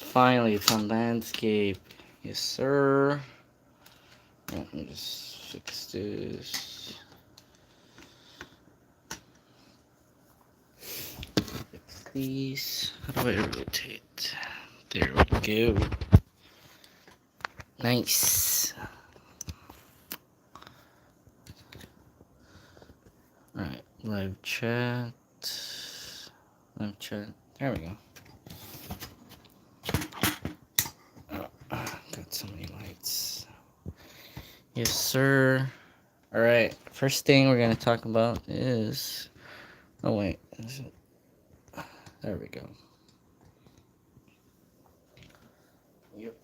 Finally, found landscape. Yes, sir. Let me just fix this. Fix these. How do I rotate? There we go. Nice. Alright, live chat. Live chat. There we go. Got so many lights. Yes, sir. Alright, first thing we're going to talk about is... Oh, wait. Is it... There we go. Yep.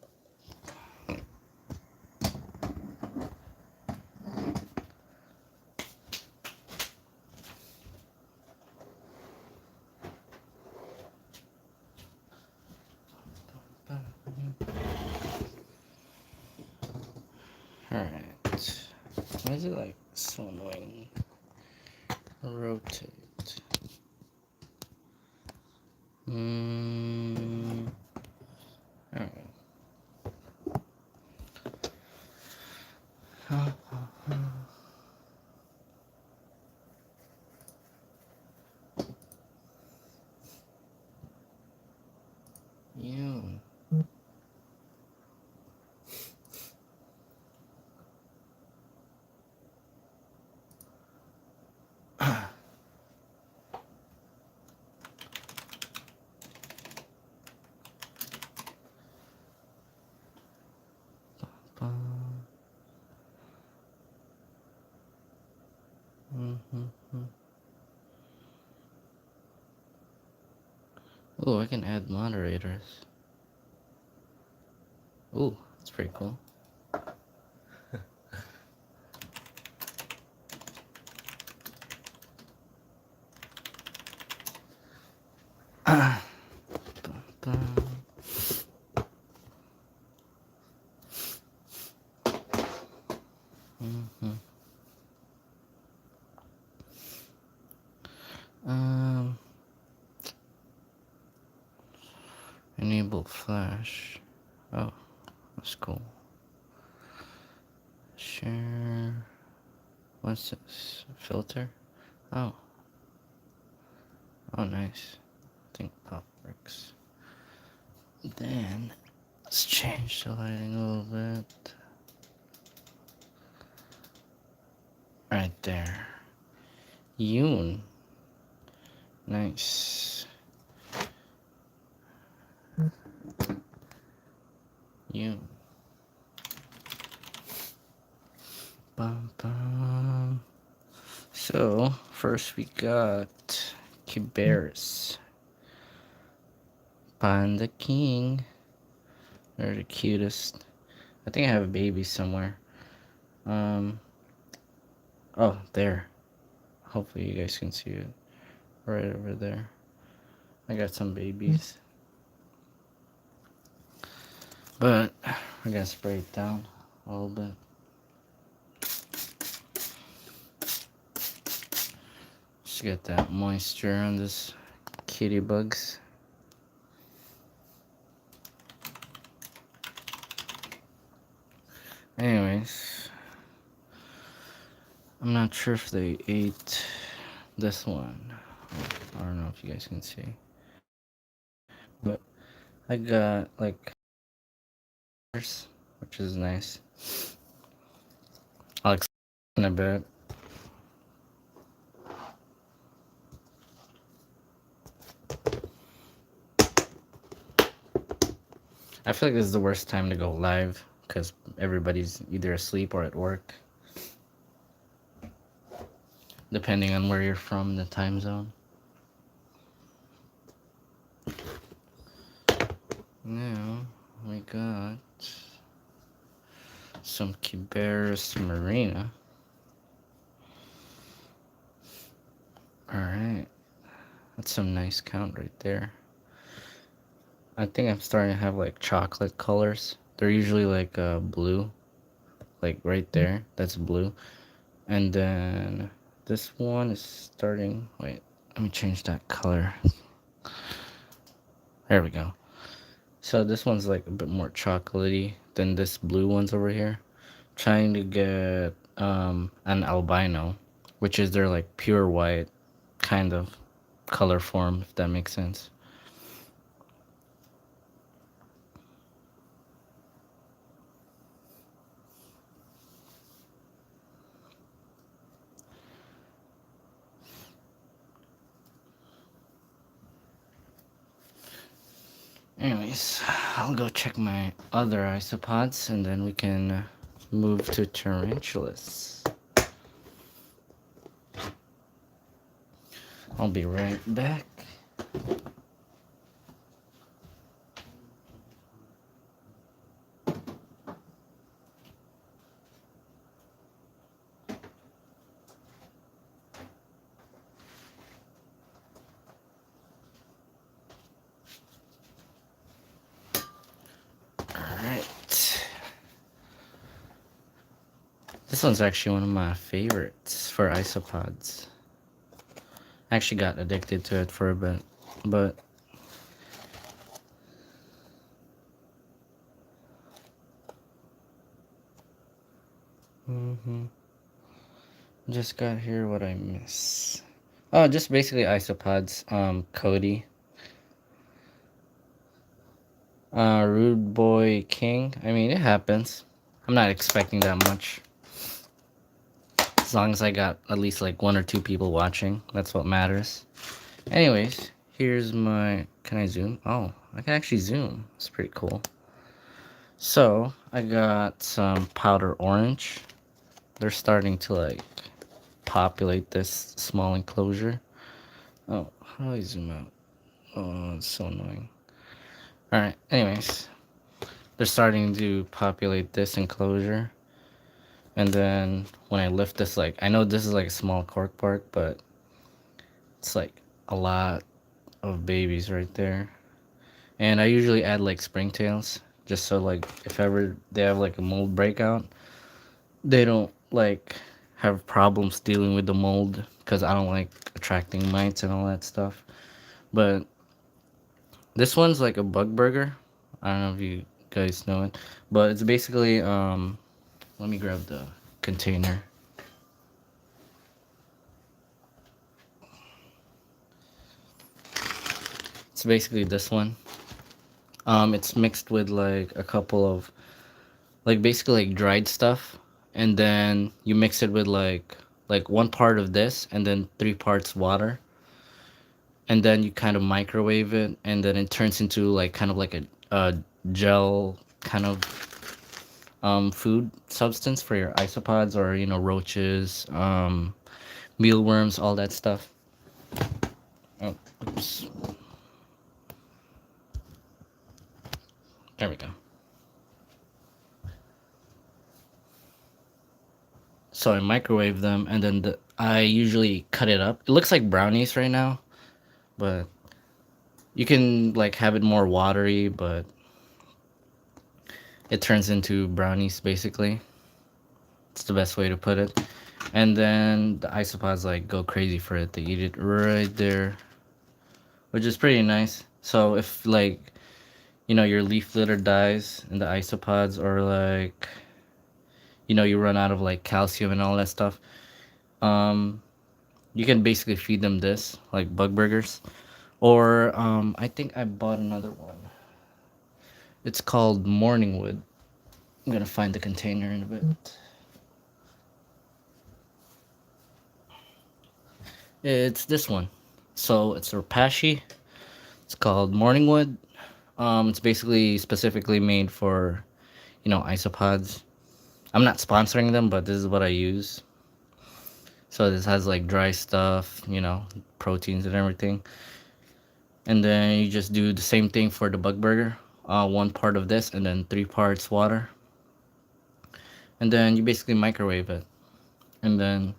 Alright. Why is it like so annoying? Rotate. Alright. Yeah. Oh, I can add moderators. Oh, that's pretty cool. Enable flash. Oh, that's cool. Share. What's this? Filter? Oh. Oh, nice. I think pop works. Then, let's change the lighting a little bit. Right there. Yoon. Nice. Yoon. Bum, bum. So, first we got cuberus. Panda king. They're the cutest. I think I have a baby somewhere. Oh, there. Hopefully you guys can see it. Right over there. I got some babies. But we're gonna spray it down a little bit. Just get that moisture on this kitty bugs. Anyways, I'm not sure if they ate this one. I don't know if you guys can see. But I got like, which is nice. I'll explain in a bit. I feel like this is the worst time to go live because everybody's either asleep or at work, depending on where you're from, the time zone. Now we got some cuberus marina. Alright, that's some nice count right there. I think I'm starting to have like chocolate colors. They're usually like blue, like right there, that's blue. And then this one is starting, wait, let me change that color. There we go. So this one's like a bit more chocolatey than this blue one's over here. Trying to get an albino, which is their like pure white kind of color form, if that makes sense. Anyways, I'll go check my other isopods and then we can move to tarantulas. I'll be right back. Alright. This one's actually one of my favorites for isopods. I actually got addicted to it for a bit, but just got here what I miss. Oh, just basically isopods. Cody. Rude Boy King. I mean, it happens. I'm not expecting that much. As long as I got at least like 1 or 2 people watching, that's what matters. Anyways, here's my... Can I zoom? Oh, I can actually zoom. It's pretty cool. So, I got some powder orange. They're starting to like populate this small enclosure. Oh, how do I zoom out? Oh, it's so annoying. Alright, anyways. They're starting to populate this enclosure. And then when I lift this, like, I know this is like a small cork bark, but it's like a lot of babies right there. And I usually add like springtails just so like if ever they have like a mold breakout, they don't like have problems dealing with the mold because I don't like attracting mites and all that stuff. But this one's like a bug burger. I don't know if you guys know it, but it's basically let me grab the container. It's basically this one. It's mixed with like a couple of like basically like dried stuff, and then you mix it with like 1 part of this, and then 3 parts water, and then you kind of microwave it, and then it turns into like kind of like a gel kind of food substance for your isopods or roaches, mealworms, all that stuff. Oh, oops. There we go. So I microwave them, and then I usually cut it up. It looks like brownies right now, but you can like have it more watery, but it turns into brownies basically. It's the best way to put it. And then the isopods like go crazy for it. They eat it right there, which is pretty nice. So if like your leaf litter dies in the isopods, or like you run out of like calcium and all that stuff, um you can basically feed them this like bug burgers. Or I think I bought another one. It's called Morningwood. I'm gonna find the container in a bit. It's this one. So it's a Repashy. It's called Morningwood. It's basically specifically made for isopods. I'm not sponsoring them, but this is what I use. So this has like dry stuff, proteins and everything. And then you just do the same thing for the bug burger. 1 part of this, and then 3 parts water. And then you basically microwave it. And then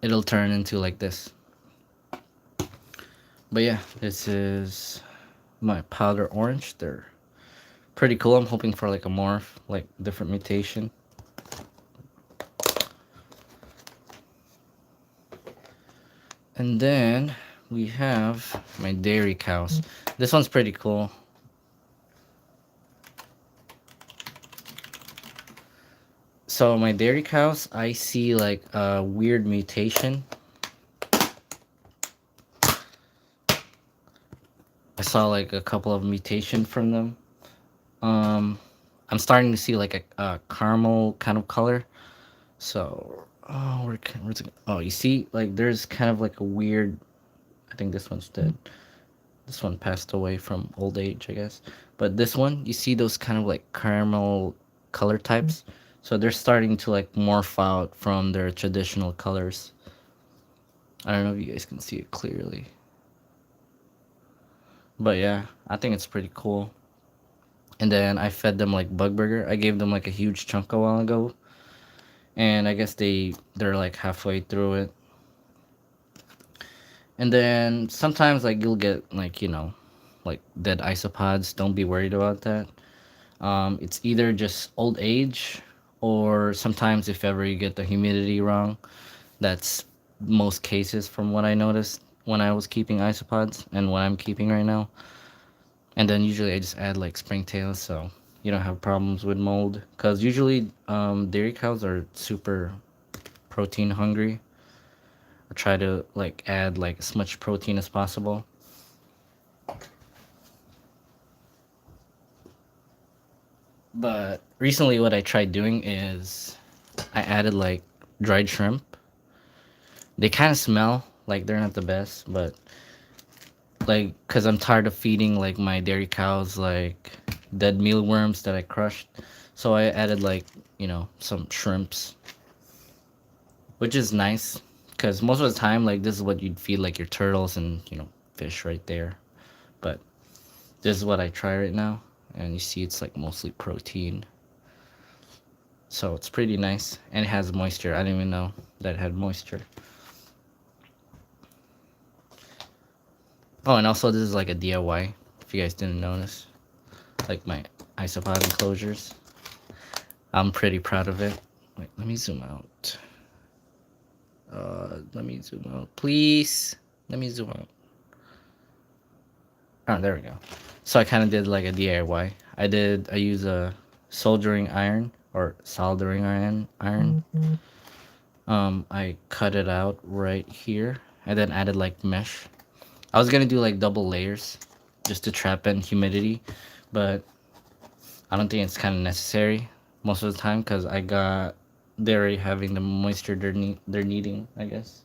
it'll turn into like this. But yeah, this is my powder orange. They're pretty cool. I'm hoping for like a morph, like different mutation. And then we have my dairy cows. This one's pretty cool. So my dairy cows, I see like a weird mutation. I saw like a couple of mutation from them. Um, I'm starting to see like a caramel kind of color. So, oh, where's it? Oh, you see, like there's kind of like a weird. I think this one's dead. This one passed away from old age, I guess. But this one, you see those kind of like caramel color types. So they're starting to like morph out from their traditional colors. I don't know if you guys can see it clearly. But yeah, I think it's pretty cool. And then I fed them like bug burger. I gave them like a huge chunk a while ago. And I guess they're like halfway through it. And then sometimes like you'll get like, like dead isopods. Don't be worried about that. It's either just old age, or sometimes if ever you get the humidity wrong. That's most cases from what I noticed when I was keeping isopods and what I'm keeping right now. And then usually I just add like springtails, so you don't have problems with mold. Because usually dairy cows are super protein hungry. I try to like add like as much protein as possible. But recently, what I tried doing is I added like dried shrimp. They kind of smell like they're not the best, but like, cause I'm tired of feeding like my dairy cows like dead mealworms that I crushed. So I added like, some shrimps, which is nice. Cause most of the time, like this is what you'd feed like your turtles and fish right there. But this is what I try right now, and you see it's like mostly protein. So it's pretty nice, and it has moisture. I didn't even know that it had moisture. Oh, and also this is like a DIY. If you guys didn't notice, like my isopod enclosures. I'm pretty proud of it. Wait, let me zoom out. Let me zoom out, please. Let me zoom out. Oh, there we go. So I kind of did like a DIY. I use a soldering iron or soldering iron. I cut it out right here and then added like mesh. I was gonna do like double layers just to trap in humidity, but I don't think it's kind of necessary most of the time because they're already having the moisture they're needing, I guess.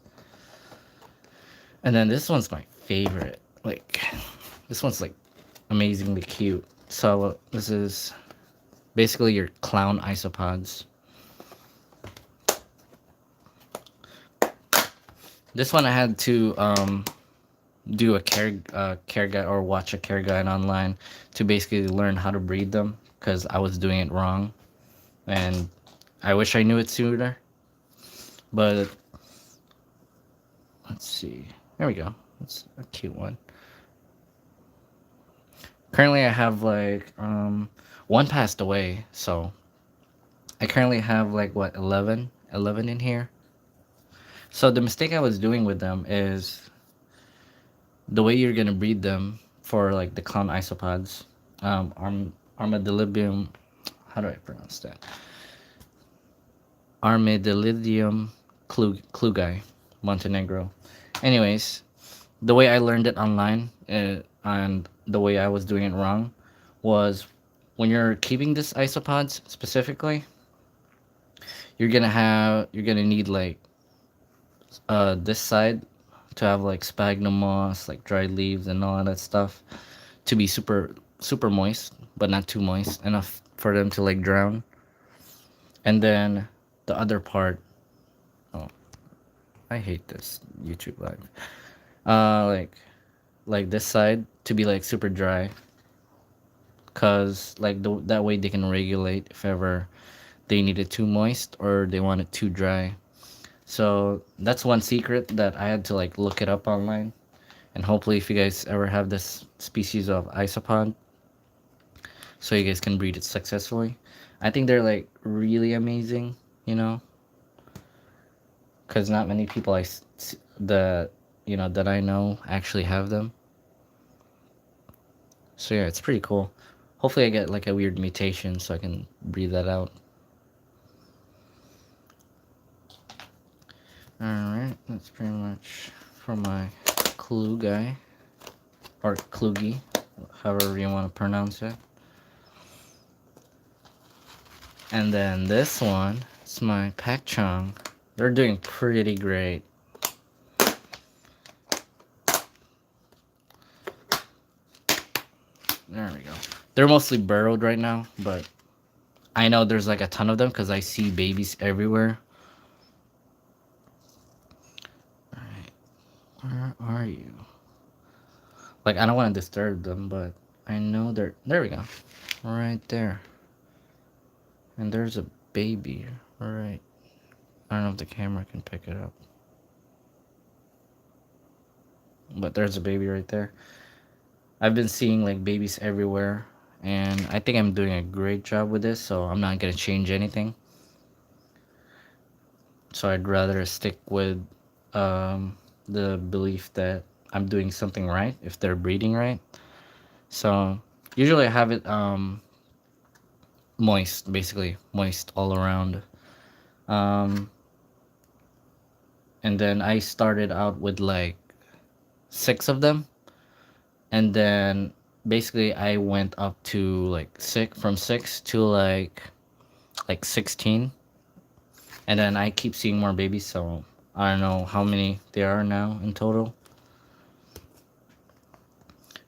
And then this one's my favorite. Like, this one's like amazingly cute. So this is basically your clown isopods. This one I had to do a care guide or watch a care guide online to basically learn how to breed them because I was doing it wrong, and I wish I knew it sooner. But let's see. There we go. That's a cute one. Currently, I have like one passed away, so I currently have like what 11 in here. So the mistake I was doing with them is the way you're gonna breed them for like the clown isopods, armadillium. How do I pronounce that? Armadillium klugai, Montenegro. Anyways, the way I learned it online and the way I was doing it wrong was when you're keeping this isopods specifically, you're gonna need like this side to have like sphagnum moss, like dried leaves and all of that stuff to be super moist, but not too moist enough for them to like drown. And then the other part, oh, I hate this YouTube live. Like this side to be like super dry, cause like that way they can regulate if ever they need it too moist or they want it too dry. So that's one secret that I had to like look it up online, and hopefully if you guys ever have this species of isopod, so you guys can breed it successfully. I think they're like really amazing, because not many people that that I know actually have them. So yeah, it's pretty cool. Hopefully I get like a weird mutation so I can breathe that out. That's pretty much for my clue guy, or klugi, however you want to pronounce it. And then this one is my pacchon. They're doing pretty great. There we go. They're mostly burrowed right now, but I know there's like a ton of them because I see babies everywhere. Alright, where are you? Like, I don't want to disturb them, but I know they're... There we go. Right there. And there's a baby. Alright. I don't know if the camera can pick it up. But there's a baby right there. I've been seeing like babies everywhere, and I think I'm doing a great job with this, so I'm not gonna change anything. So I'd rather stick with the belief that I'm doing something right if they're breeding right. So usually I have it moist, basically moist all around. Um, and then I started out with like 6 of them, and then basically I went up to like from 6 to like 16, and then I keep seeing more babies, so I don't know how many there are now in total.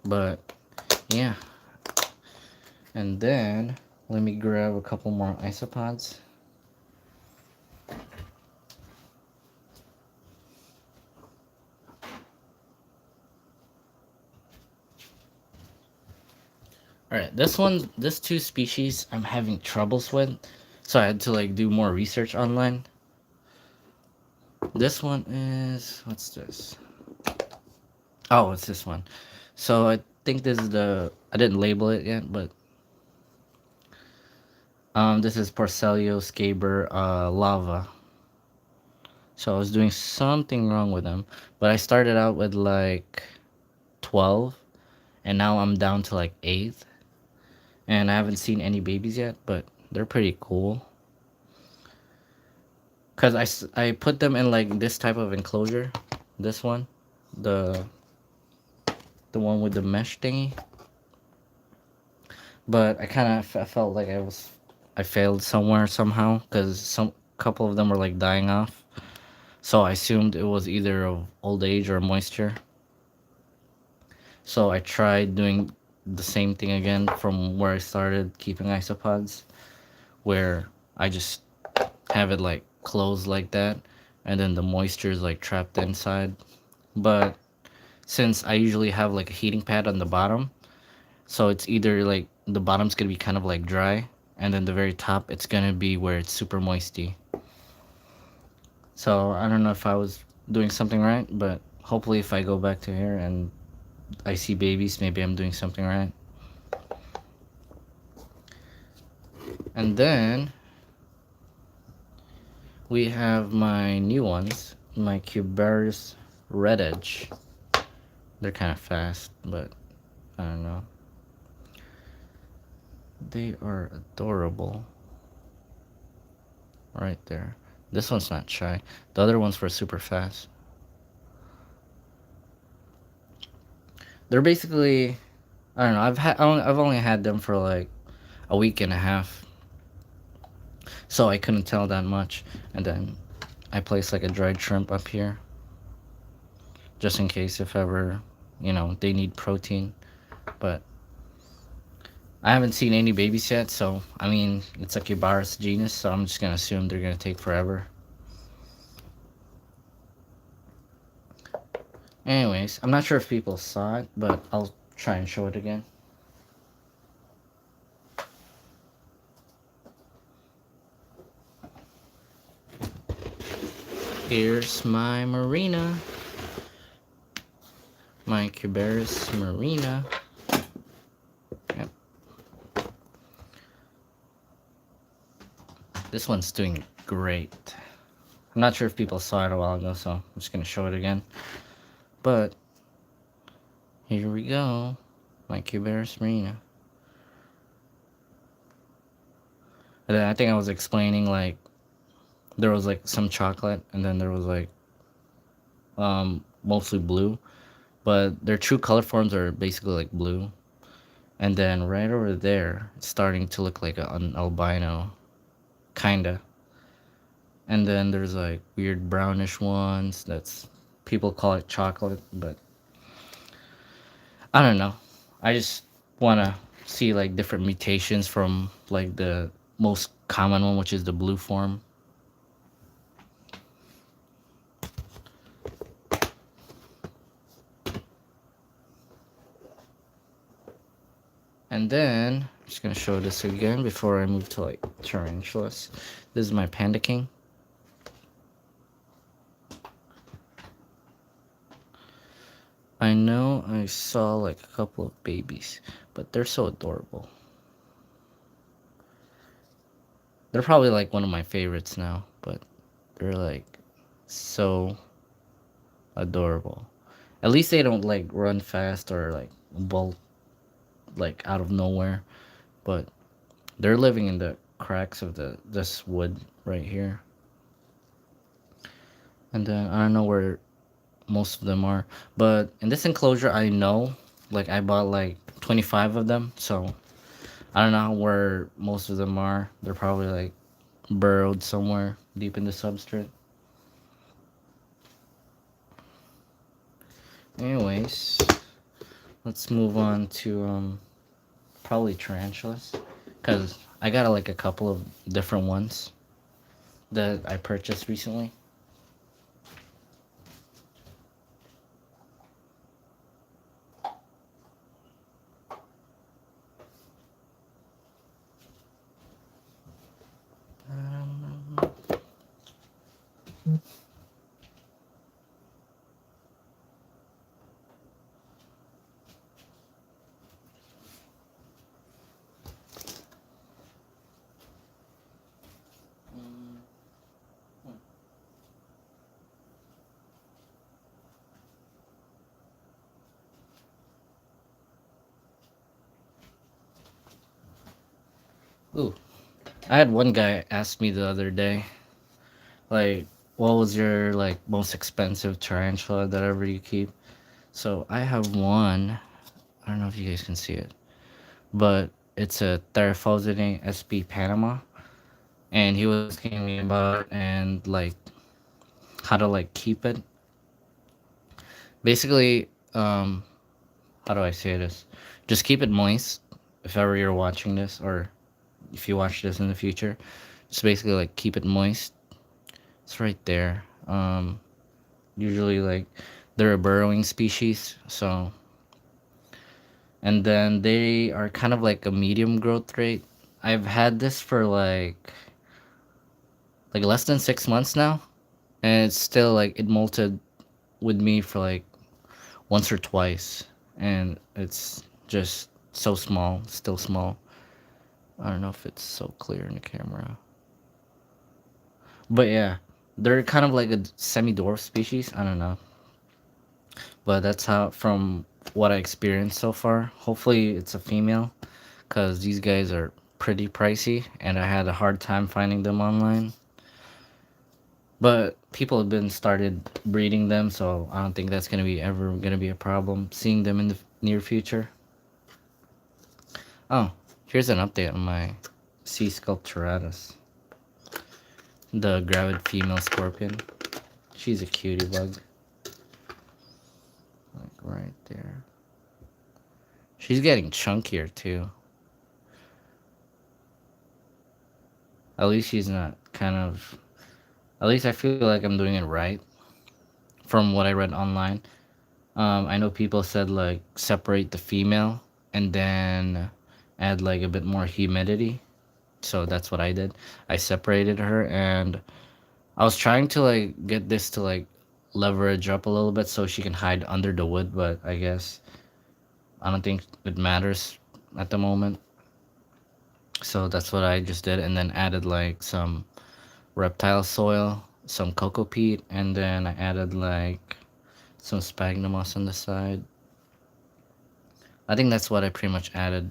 But yeah. And then let me grab a couple more isopods. Alright, this 2 species I'm having troubles with, so I had to like do more research online. This one is, what's this? Oh, it's this one. So I think this is I didn't label it yet, but this is porcellio skaber lava. So I was doing something wrong with them, but I started out with like 12, and now I'm down to like 8. And I haven't seen any babies yet, but they're pretty cool. Cause I put them in like this type of enclosure, this one, the one with the mesh thingy. But I kind of felt like I failed somewhere somehow, cause some couple of them were like dying off. So I assumed it was either of old age or moisture. So I tried doing the same thing again from where I started keeping isopods, where I just have it like closed like that, and then the moisture is like trapped inside. But since I usually have like a heating pad on the bottom, so it's either like the bottom's gonna be kind of like dry, and then the very top it's gonna be where it's super moisty. So I don't know if I was doing something right, but hopefully if I go back to here and I see babies, maybe I'm doing something right. And then we have my new ones, my cuberus red edge. They're kind of fast, but I don't know. They are adorable. Right there. This one's not shy. The other ones were super fast. They're basically, I don't know. I've only had them for like a week and a half, so I couldn't tell that much. And then I placed like a dried shrimp up here, just in case if ever, they need protein. But I haven't seen any babies yet, so I mean it's a cabarrus genus, so I'm just gonna assume they're gonna take forever. Anyways, I'm not sure if people saw it, but I'll try and show it again. Here's my marina. My cuberus marina. Yep. This one's doing great. I'm not sure if people saw it a while ago, so I'm just gonna show it again. But here we go. My cuberus marina. And then I think I was explaining like there was like some chocolate, and then there was like mostly blue, but their true color forms are basically like blue. And then right over there, it's starting to look like an albino, kinda. And then there's like weird brownish ones. That's people call it chocolate, but I don't know. I just wanna see like different mutations from like the most common one, which is the blue form. And then I'm just gonna show this again before I move to like tarantulas. This is my panda king. I know I saw like a couple of babies, but they're so adorable. They're probably like one of my favorites now, but they're like so adorable. At least they don't like run fast or like bolt like out of nowhere, but they're living in the cracks of the this wood right here. And then I don't know where most of them are, but in this enclosure I know like I bought like 25 of them, so I don't know where most of them are. They're probably like burrowed somewhere deep in the substrate. Anyways, let's move on to probably tarantulas, because I got like a couple of different ones that I purchased recently. Ooh, I had one guy ask me the other day, like, what was your like most expensive tarantula that ever you keep? So I have one. I don't know if you guys can see it, but it's a Theraphosidine SP Panama, and he was asking me about it and like how to like keep it. Basically, how do I say this? Just keep it moist if ever you're watching this, or if you watch this in the future. Just basically like keep it moist. It's right there. Usually like they're a burrowing species, so and then they are kind of like a medium growth rate. I've had this for like less than 6 months now, and it's still like it molted with me for like once or twice, and it's just so small, still small. I don't know if it's so clear in the camera, but yeah, they're kind of like a semi-dwarf species. I don't know, but that's how from what I experienced so far. Hopefully, it's a female, because these guys are pretty pricey, and I had a hard time finding them online. But people have been started breeding them, so I don't think that's gonna be ever gonna be a problem seeing them in the near future. Oh, here's an update on my sea sculpturatus, the gravid female scorpion. She's a cutie bug, like right there. She's getting chunkier too. At least she's not kind of. At least I feel like I'm doing it right from what I read online. I know people said like separate the female and then add like a bit more humidity. So that's what I did. I separated her, and I was trying to like get this to like leverage up a little bit so she can hide under the wood, but I guess I don't think it matters at the moment. So that's what I just did, and then added like some reptile soil, some cocoa peat, and then I added like some sphagnum moss on the side. I think that's what I pretty much added.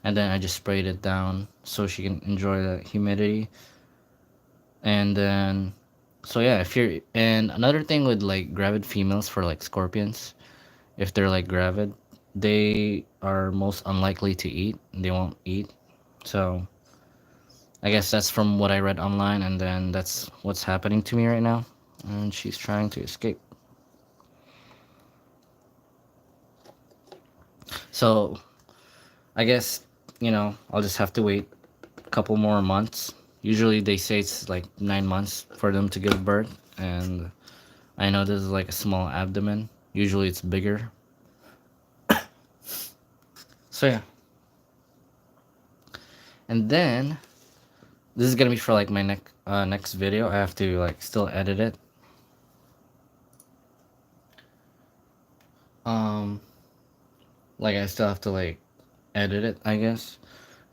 And then I just sprayed it down so she can enjoy the humidity. And then So yeah, if you're and another thing with like gravid females for like scorpions, if they're like gravid, they are most unlikely to eat. They won't eat. So I guess that's from what I read online, and then that's what's happening to me right now. And she's trying to escape. So I guess, I'll just have to wait a couple more months. Usually they say it's like 9 months for them to give birth, and I know this is like a small abdomen. Usually it's bigger. So yeah. And then this is gonna be for like my next video. I have to like still edit it. Um, like I still have to like edit it, I guess.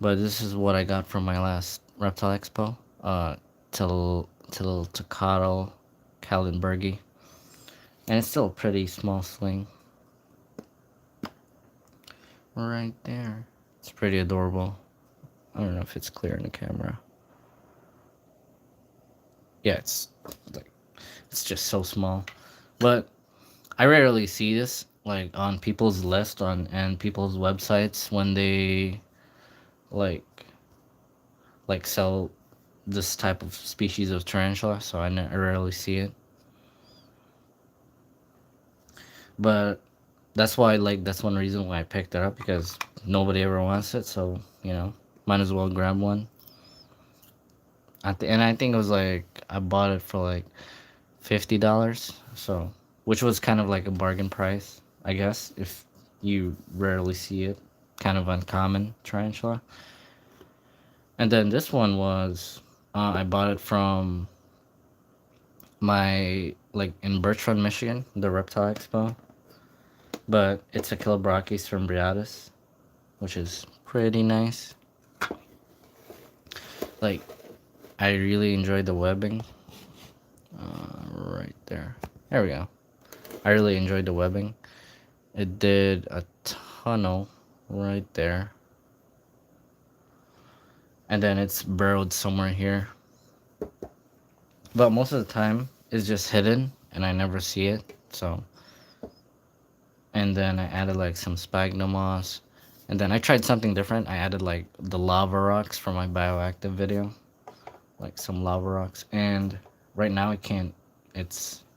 But this is what I got from my last Reptile Expo. Till Toccato, Kallenbergi, and it's still a pretty small swing right there. It's pretty adorable. I don't know if it's clear in the camera. Yeah, like it's just so small, but I rarely see this like on people's list on and people's websites when they like sell this type of species of tarantula. So I rarely see it, but that's one reason why I picked it up, because nobody ever wants it. So might as well grab one. And I think it was like I bought it for like $50, so which was kind of like a bargain price, I guess, if you rarely see it. Kind of uncommon tarantula. And then this one was I bought it from my like in Bertrand, Michigan, the Reptile Expo. But it's a Kilobrakis from Briatus, which is pretty nice. Like I really enjoyed the webbing. Right there. There we go. I really enjoyed the webbing. It did a tunnel right there. And then it's burrowed somewhere here. But most of the time, it's just hidden and I never see it. So, and then I added like some sphagnum moss. And then I tried something different. I added like the lava rocks from my bioactive video. Like some lava rocks. And right now it can't,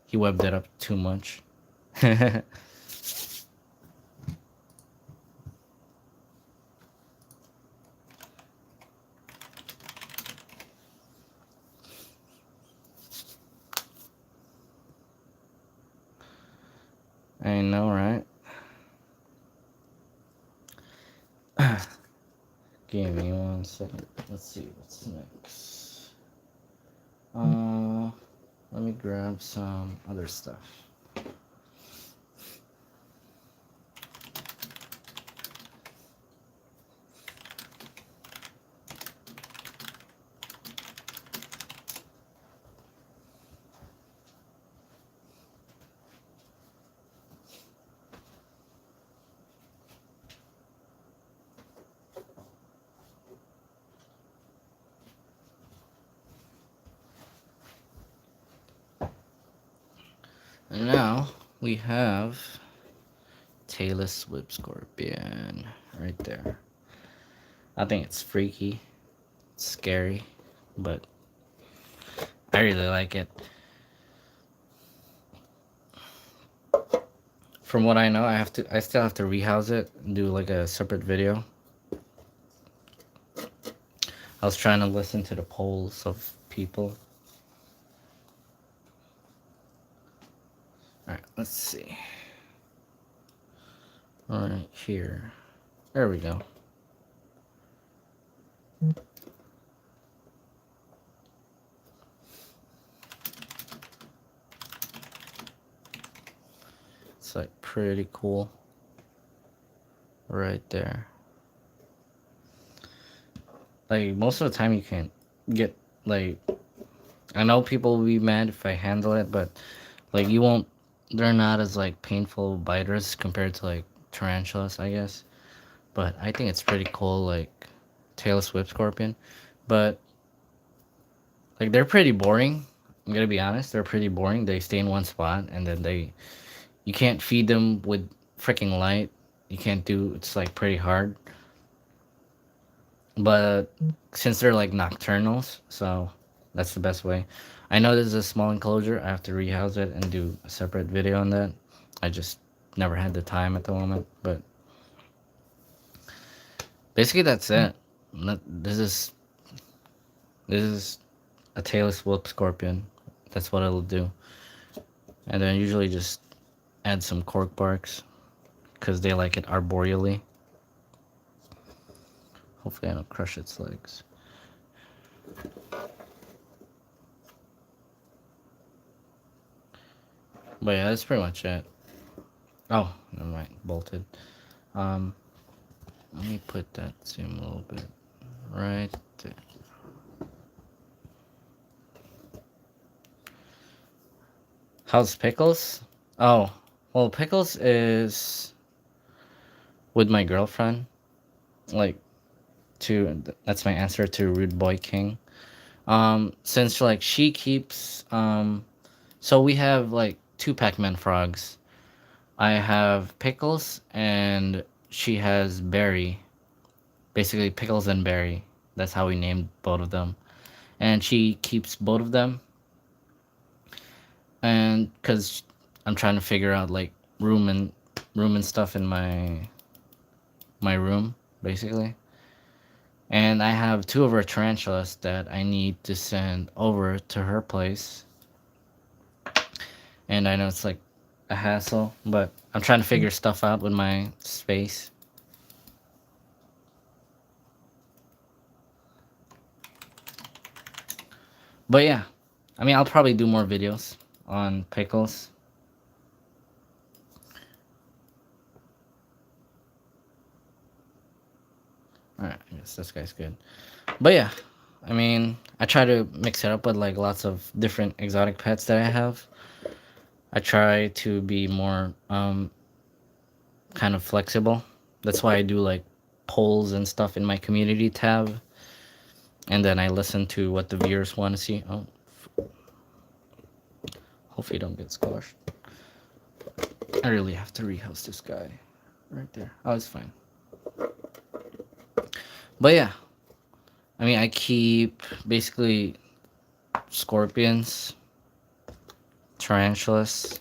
he webbed it up too much. I know, right? Give me 1 second. Let's see what's next. Let me grab some other stuff. And now we have tailless whip scorpion right there. I think it's freaky, it's scary, but I really like it. From what I know, I still have to rehouse it and do like a separate video. I was trying to listen to the polls of people. Alright, let's see. Alright, here. There we go. It's like pretty cool. Right there. Like most of the time you can't get like, I know people will be mad if I handle it, but like you won't, they're not as like painful biters compared to like tarantulas, I guess. But I think it's pretty cool, like tailless whip scorpion. But like they're pretty boring, I'm gonna be honest, they're pretty boring. They stay in one spot, and then you can't feed them with freaking light. You can't do, it's like pretty hard. But since they're like nocturnals, so that's the best way. I know this is a small enclosure. I have to rehouse it and do a separate video on that. I just never had the time at the moment, but basically that's it. This is a tailless whoop scorpion. That's what it'll do. And then usually just add some cork barks because they like it arboreally. Hopefully I don't crush its legs. But yeah, that's pretty much it. Oh, never mind. Bolted. Let me put that zoom a little bit right there. How's Pickles? Oh, well, Pickles is with my girlfriend. Like, that's my answer to Rude Boy King. Since like she keeps so we have like two Pac-Man frogs. I have Pickles and she has Berry. Basically Pickles and Berry. That's how we named both of them. And she keeps both of them. And cuz I'm trying to figure out like room and stuff in my room basically. And I have two of her tarantulas that I need to send over to her place. And I know it's like a hassle, but I'm trying to figure stuff out with my space. But yeah, I mean, I'll probably do more videos on Pickles. Alright, I guess this guy's good. But yeah, I mean, I try to mix it up with like lots of different exotic pets that I have. I try to be more kind of flexible. That's why I do like polls and stuff in my community tab. And then I listen to what the viewers want to see. Oh, hopefully don't get squashed. I really have to rehouse this guy. Right there. Oh, it's fine. But yeah. I mean, I keep basically scorpions, tarantulas,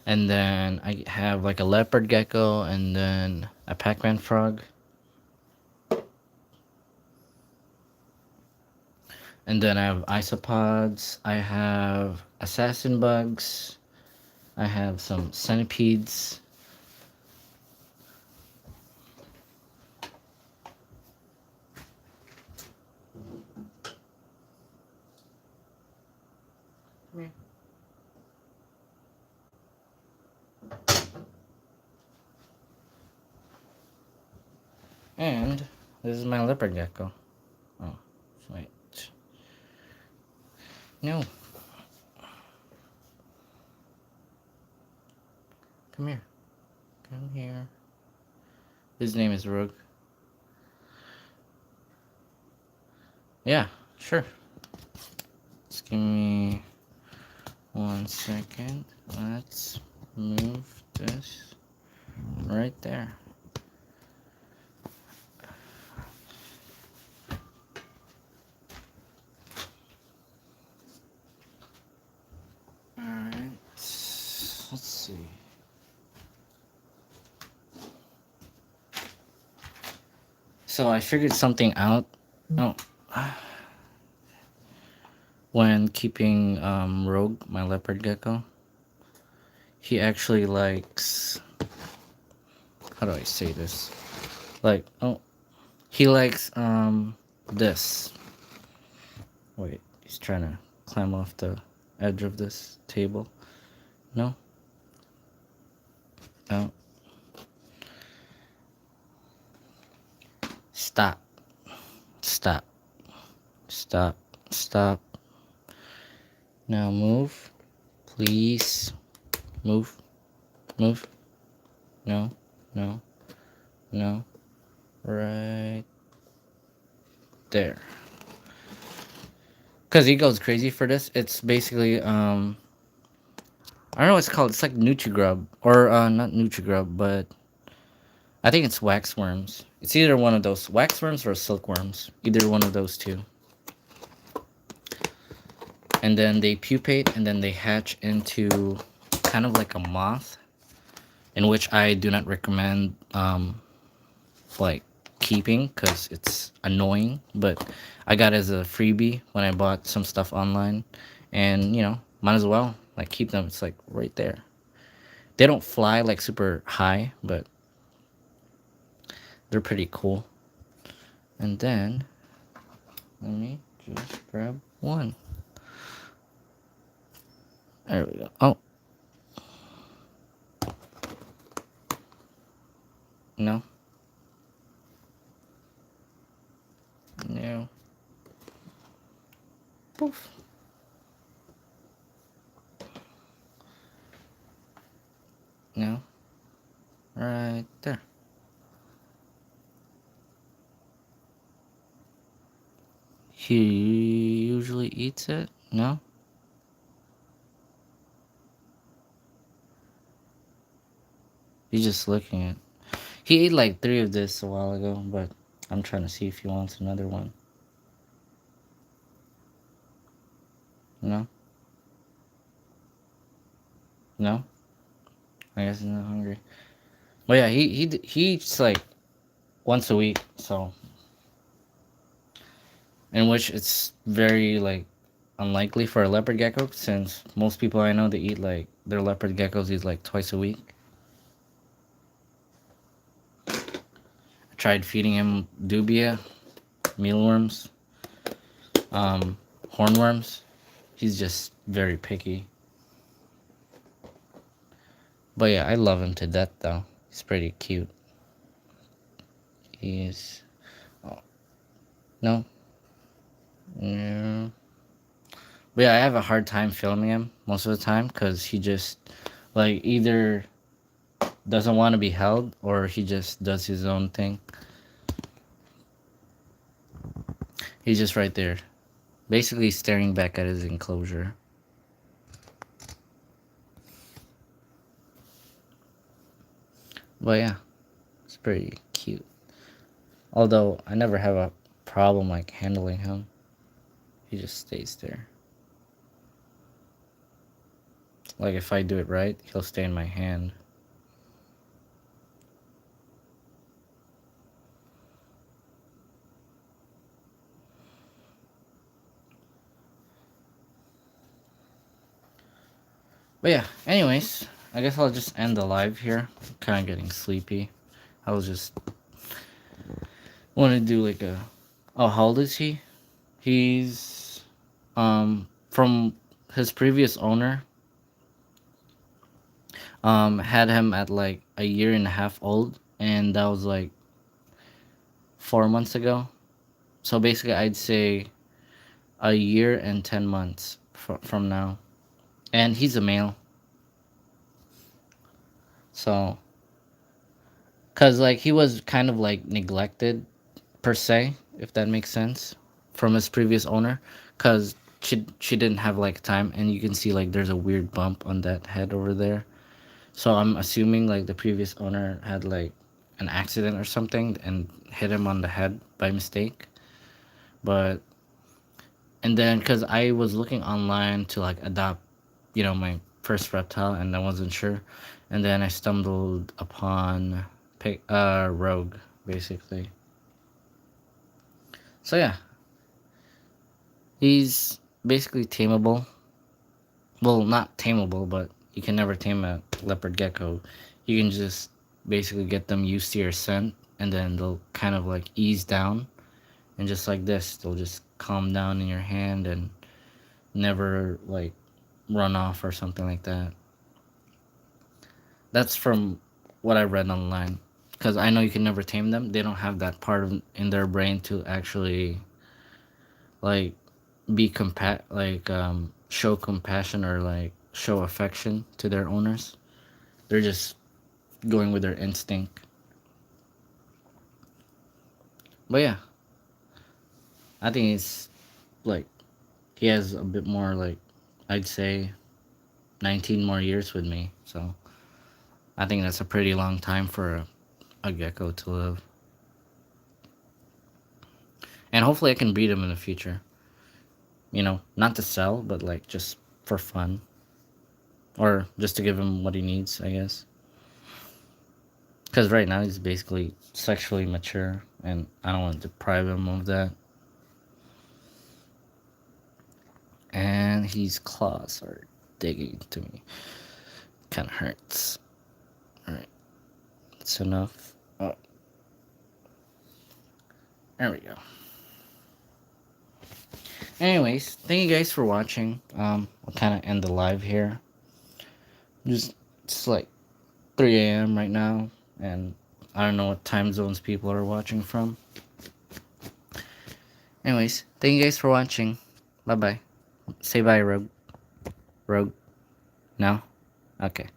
and then I have like a leopard gecko and then a Pac-Man frog. And then I have isopods, I have assassin bugs, I have some centipedes. And this is my leopard gecko. Oh, wait. No. Come here. Come here. His name is Rogue. Yeah, sure. Just give me 1 second. Let's move this right there. Alright. Let's see. So I figured something out. Oh. When keeping Rogue, my leopard gecko, he actually likes, how do I say this? Like, oh, he likes this. Wait, he's trying to climb off the edge of this table. No? No. Stop. Stop. Stop. Stop. Now move. Please. Move. Move. No. No. No. Right there. Cause he goes crazy for this. It's basically I don't know what it's called. It's like Nutri-Grub or not Nutri-Grub, but I think it's waxworms. It's either one of those waxworms or silkworms. Either one of those two. And then they pupate and then they hatch into kind of like a moth, in which I do not recommend like keeping because it's annoying. But I got it as a freebie when I bought some stuff online, and might as well like keep them. It's like right there. They don't fly like super high, but they're pretty cool. And then let me just grab one. There we go. Oh, no. No. Poof. No. Right there. He usually eats it? No? He's just looking at. He ate like 3 of this a while ago, but I'm trying to see if he wants another one. No? No? I guess he's not hungry. But yeah, he eats like once a week, so in which it's very like unlikely for a leopard gecko, since most people I know they eat like their leopard geckos eat like twice a week. I tried feeding him dubia, mealworms, hornworms. He's just very picky. But yeah, I love him to death though. He's pretty cute. He is. Oh, no. Yeah. But yeah, I have a hard time filming him most of the time because he just like either doesn't want to be held or he just does his own thing. He's just right there, basically staring back at his enclosure. But yeah, it's pretty cute. Although I never have a problem like handling him. He just stays there. Like if I do it right, he'll stay in my hand. But yeah, anyways, I guess I'll just end the live here. I'm kind of getting sleepy. I was just want to do like a. Oh, how old is he? He's from his previous owner. Had him at like a year and a half old, and that was like 4 months ago. So basically, I'd say a year and 10 months from now, and he's a male. So, cause like he was kind of like neglected per se, if that makes sense, from his previous owner, cause she didn't have like time, and you can see like there's a weird bump on that head over there. So I'm assuming like the previous owner had like an accident or something and hit him on the head by mistake. But and then because I was looking online to like adopt, my first reptile, and I wasn't sure, and then I stumbled upon Rogue basically. So yeah, he's basically tameable. Well, not tameable, but you can never tame a leopard gecko. You can just basically get them used to your scent, and then they'll kind of like ease down, and just like this, they'll just calm down in your hand and never like run off or something like that. That's from what I read online. Because I know you can never tame them. They don't have that part in their brain to actually like show compassion or like show affection to their owners. They're just going with their instinct. But yeah, I think it's like he has a bit more, like, I'd say 19 more years with me. So I think that's a pretty long time for a gecko to live. And hopefully I can breed him in the future. You know, not to sell, but like just for fun. Or just to give him what he needs, I guess. Because right now he's basically sexually mature, and I don't want to deprive him of that. And his claws are digging to me. Kind of hurts. Alright, that's enough. Oh. There we go. Anyways, thank you guys for watching. I'll kind of end the live here. It's like 3 a.m. right now, and I don't know what time zones people are watching from. Anyways, thank you guys for watching. Bye bye. Say bye, Rogue. Rogue. No? Okay.